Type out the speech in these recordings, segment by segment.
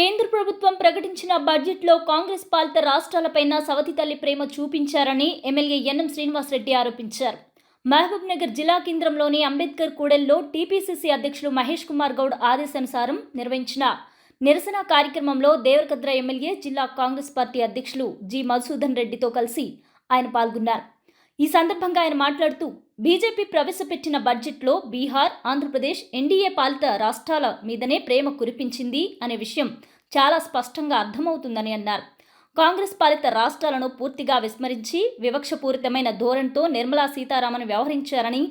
కేంద్ర ప్రభుత్వం ప్రకటించిన బడ్జెట్లో కాంగ్రెస్ పాలిత రాష్ట్రాలపైన సవతి తల్లి ప్రేమ చూపించారని ఎమ్మెల్యే ఎన్ఎం శ్రీనివాసరెడ్డి ఆరోపించారు. మహబూబ్నగర్ జిల్లా కేంద్రంలోని అంబేద్కర్ కూడలిలో టీపీసీసీ అధ్యక్షులు మహేష్ కుమార్ గౌడ్ ఆదేశానుసారం నిర్వహించిన నిరసన కార్యక్రమంలో దేవరకద్ర ఎమ్మెల్యే జిల్లా కాంగ్రెస్ పార్టీ అధ్యక్షులు జి మధుసూదన్ రెడ్డితో కలిసి ఆయన పాల్గొన్నారు. ఈ సందర్భంగా ఆయన మాట్లాడుతూ బీజేపీ ప్రవేశపెట్టిన బడ్జెట్లో బీహార్, ఆంధ్రప్రదేశ్, ఎన్డీఏ పాలిత రాష్ట్రాల మీదనే ప్రేమ కురిపించింది అనే విషయం చాలా స్పష్టంగా అర్థమవుతుందని అన్నారు. కాంగ్రెస్ పాలిత రాష్ట్రాలను పూర్తిగా విస్మరించి వివక్షపూరితమైన ధోరణితో నిర్మలా సీతారామన్ వ్యవహరించారని,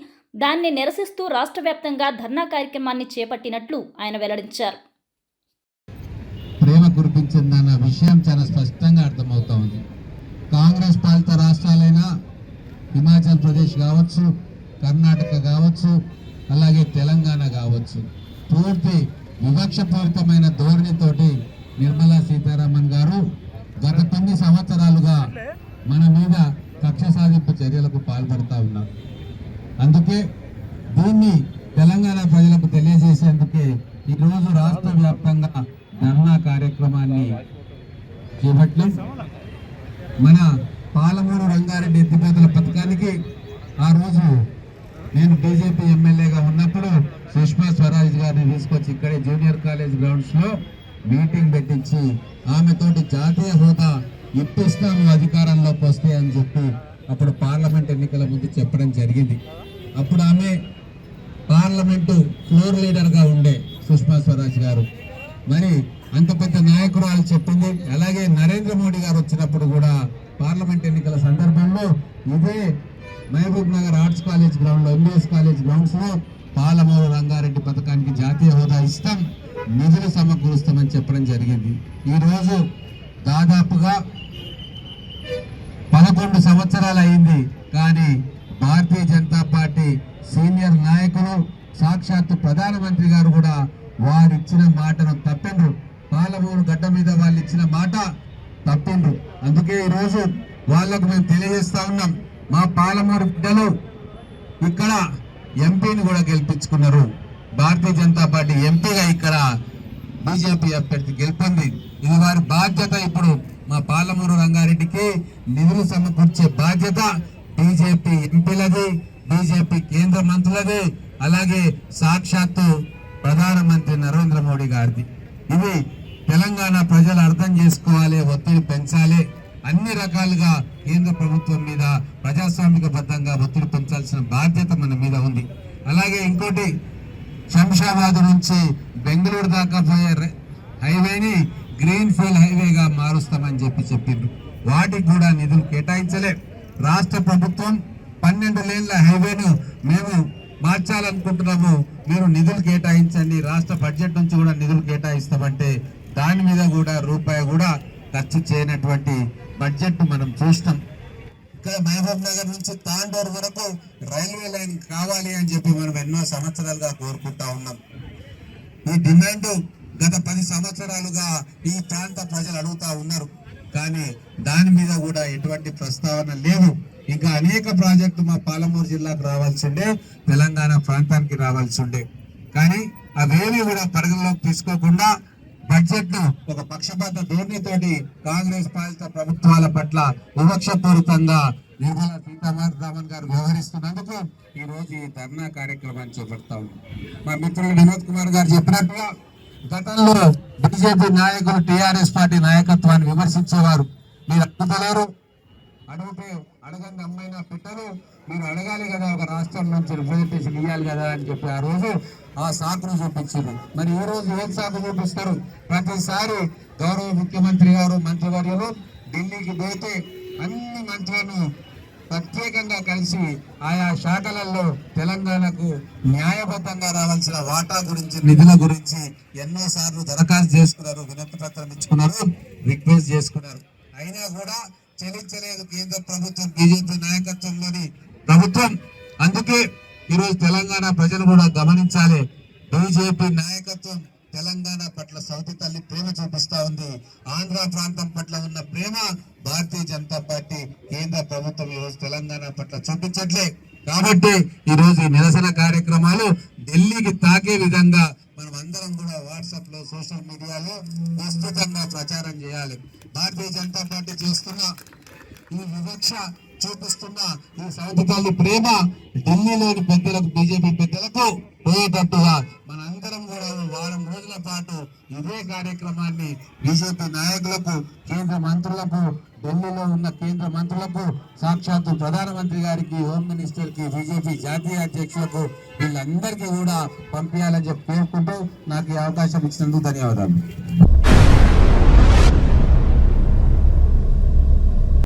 దాన్ని నిరసిస్తూ రాష్ట్ర వ్యాప్తంగా ధర్నా కార్యక్రమాన్ని చేపట్టినట్లు ఆయన వెల్లడించారు. ప్రేమ కురిపించిందన్న విషయం చాలా స్పష్టంగా అర్థమవుతా ఉంది. కాంగ్రెస్ పాలిత రాష్ట్రాలైనా హిమాచల్ ప్రదేశ్ కావచ్చు, కర్ణాటక కావచ్చు, అలాగే తెలంగాణ కావచ్చు, పూర్తి వివక్షపూరితమైన ధోరణితోటి నిర్మలా సీతారామన్ గారు గత కొన్ని సంవత్సరాలుగా మన మీద కక్ష సాధింపు చర్యలకు పాల్పడుతూ ఉన్నారు. అందుకే దీన్ని తెలంగాణ ప్రజలకు తెలియజేసేందుకే ఈరోజు రాష్ట్ర వ్యాప్తంగా ధర్నా కార్యక్రమాన్ని చేపట్టాం. మన పాలమూరు రంగారెడ్డి ఎత్తిపోతల పథకానికి ఆ రోజు నేను బీజేపీ ఎమ్మెల్యేగా ఉన్నప్పుడు సుష్మా స్వరాజ్ గారిని తీసుకొచ్చి ఇక్కడే జూనియర్ కాలేజ్ గ్రౌండ్స్లో మీటింగ్ పెట్టించి ఆమెతోటి జాతీయ హోదా ఇప్పిస్తాము అధికారంలోకి వస్తే అని చెప్పి అప్పుడు పార్లమెంట్ ఎన్నికల ముందు చెప్పడం జరిగింది. అప్పుడు ఆమె పార్లమెంటు ఫ్లోర్ లీడర్గా ఉండే సుష్మా స్వరాజ్ గారు. మరి అంత పెద్ద నాయకురాలు చెప్పింది. అలాగే నరేంద్ర మోడీ గారు వచ్చినప్పుడు కూడా పార్లమెంట్ ఎన్నికల సందర్భంలో ఇదే మహబూబ్ నగర్ ఆర్ట్స్ కాలేజ్ గ్రౌండ్లో, ఎంబీఎస్ కాలేజ్ గ్రౌండ్స్లో పాలమూరు రంగారెడ్డి పథకానికి జాతీయ హోదా ఇస్తాం, నిధులు సమకూరుస్తామని చెప్పడం జరిగింది. ఈరోజు దాదాపుగా 11 సంవత్సరాలు అయింది. కానీ భారతీయ జనతా పార్టీ సీనియర్ నాయకులు, సాక్షాత్తు ప్రధానమంత్రి గారు కూడా వారిచ్చిన మాటను తప్పిండ్రు. పాలమూరు గడ్డ మీద వాళ్ళు ఇచ్చిన మాట తప్పిండ్రు. అందుకే ఈరోజు వాళ్లకు మేము తెలియజేస్తా ఉన్నాం, మా పాలమూరు బిడ్డలు ఇక్కడ ఎంపీని కూడా గెలిపించుకున్నారు. భారతీయ జనతా పార్టీ ఎంపీగా ఇక్కడ బీజేపీ అభ్యర్థి గెలుపొంది. ఇది వారి బాధ్యత. ఇప్పుడు మా పాలమూరు రంగారెడ్డికి నిధులు సమకూర్చే బాధ్యత బీజేపీ ఎంపీలది, బీజేపీ కేంద్ర మంత్రులది, అలాగే సాక్షాత్తు ప్రధానమంత్రి నరేంద్ర మోడీ గారిది. ఇది తెలంగాణ ప్రజలు అర్థం చేసుకోవాలి, ఒత్తిడి పెంచాలి. అన్ని రకాలుగా కేంద్ర ప్రభుత్వం మీద ప్రజాస్వామికబద్ధంగా ఒత్తిడి పెంచాల్సిన బాధ్యత మన మీద ఉంది. అలాగే ఇంకోటి, శంషాబాద్ నుంచి బెంగళూరు దాకా పోయే హైవేని గ్రీన్ ఫీల్డ్ హైవేగా మారుస్తామని చెప్పిండ్రు. వాటికి కూడా నిధులు కేటాయించలే. రాష్ట్ర ప్రభుత్వం 12 లేన్ల హైవేను మేము మార్చాలనుకుంటున్నాము, మీరు నిధులు కేటాయించండి, రాష్ట్ర బడ్జెట్ నుంచి కూడా నిధులు కేటాయిస్తామంటే దాని మీద కూడా రూపాయి కూడా ఖర్చు చేయనటువంటి బడ్జెట్ మనం చూస్తాం. ఇక్కడ మహబూబ్ నగర్ నుంచి తాండూరు వరకు రైల్వే లైన్ కావాలి అని చెప్పి మనం ఎన్నో సంవత్సరాలుగా కోరుకుంటా ఉన్నాం. ఈ డిమాండ్ గత 10 సంవత్సరాలుగా ఈ ప్రాంత ప్రజలు అడుగుతా ఉన్నారు. కానీ దాని మీద కూడా ఎటువంటి ప్రస్తావన లేదు. ఇంకా అనేక ప్రాజెక్టు మా పాలమూరు జిల్లాకు రావాల్సి ఉండే, తెలంగాణ ప్రాంతానికి రావాల్సి ఉండే, కానీ అవేవి కూడా పరిగణలోకి తీసుకోకుండా బడ్జెట్ ను ఒక పక్షపాత ధోరణితోటి కాంగ్రెస్ పాలిత ప్రభుత్వాల పట్ల వివక్షపూరితంగా నిర్మలా సీతారామన్ గారు వ్యవహరిస్తున్నందుకు ఈ రోజు ఈ ధర్నా కార్యక్రమాన్ని చేపడతా ఉన్నాం. మా మిత్రులు వినోద్ కుమార్ గారు చెప్పినట్టుగా గతంలో బీజేపీ నాయకులు టీఆర్ఎస్ పార్టీ నాయకత్వాన్ని విమర్శించేవారు. మీరు అడుగుతలేరు, అడిగితే అడగండి అమ్మైనా పెట్టరు, మీరు అడగాలి కదా, ఒక రాష్ట్రం నుంచి రిప్రజెంటేషన్ ఇవ్వాలి కదా అని చెప్పి ఆ రోజు ఆ సాకును చూపించారు. మరి ఈ రోజు ఏం సాకు చూపిస్తారు? ప్రతిసారి గౌరవ ముఖ్యమంత్రి గారు, మంత్రివర్యులు ఢిల్లీకి పోతే అన్ని మంత్రులను ప్రత్యేకంగా కలిసి ఆయా శాఖలలో తెలంగాణకు న్యాయబద్ధంగా రావాల్సిన వాటా గురించి, నిధుల గురించి ఎన్నోసార్లు దరఖాస్తు చేసుకున్నారు, వినతి పత్రం ఇచ్చుకున్నారు, రిక్వెస్ట్ చేసుకున్నారు. అయినా కూడా చెల్లించలేదు కేంద్ర ప్రభుత్వం, బీజేపీ నాయకత్వంలోని ప్రభుత్వం. అందుకే ఈరోజు తెలంగాణ ప్రజలు కూడా గమనించాలి, బీజేపీ నాయకత్వం తెలంగాణ పట్ల సౌతి తల్లి ప్రేమ చూపిస్తా ఉంది. ఆంధ్ర ప్రాంతం పట్ల ఉన్న ప్రేమ భారతీయ జనతా పార్టీ కేంద్ర ప్రభుత్వం ఈరోజు తెలంగాణ పట్ల చూపించట్లే. కాబట్టి ఈరోజు ఈ నిరసన కార్యక్రమాలు ఢిల్లీకి తాకే విధంగా మనం అందరం కూడా వాట్సాప్ లో సోషల్ మీడియాలో విస్తృతంగా ప్రచారం చేయాలి. భారతీయ జనతా పార్టీ చేస్తున్న ఈ వివక్ష చూపిస్తున్న ఈ సౌతి తల్లి ప్రేమ ఢిల్లీలోని పెద్దలకు, బీజేపీ పెద్దలకు పోయేటట్టుగా మనందరం కూడా వారం రోజుల పాటు ఇదే కార్యక్రమాన్ని బీజేపీ నాయకులకు, కేంద్ర మంత్రులకు, ఢిల్లీలో ఉన్న కేంద్ర మంత్రులకు, సాక్షాత్తు ప్రధానమంత్రి గారికి, హోమ్ మినిస్టర్ కి, బీజేపీ జాతీయ అధ్యక్షులకు వీళ్ళందరికీ కూడా పంపించాలని చెప్పి కోరుకుంటూ నాకు ఈ అవకాశం ఇచ్చినందుకు ధన్యవాదాలు.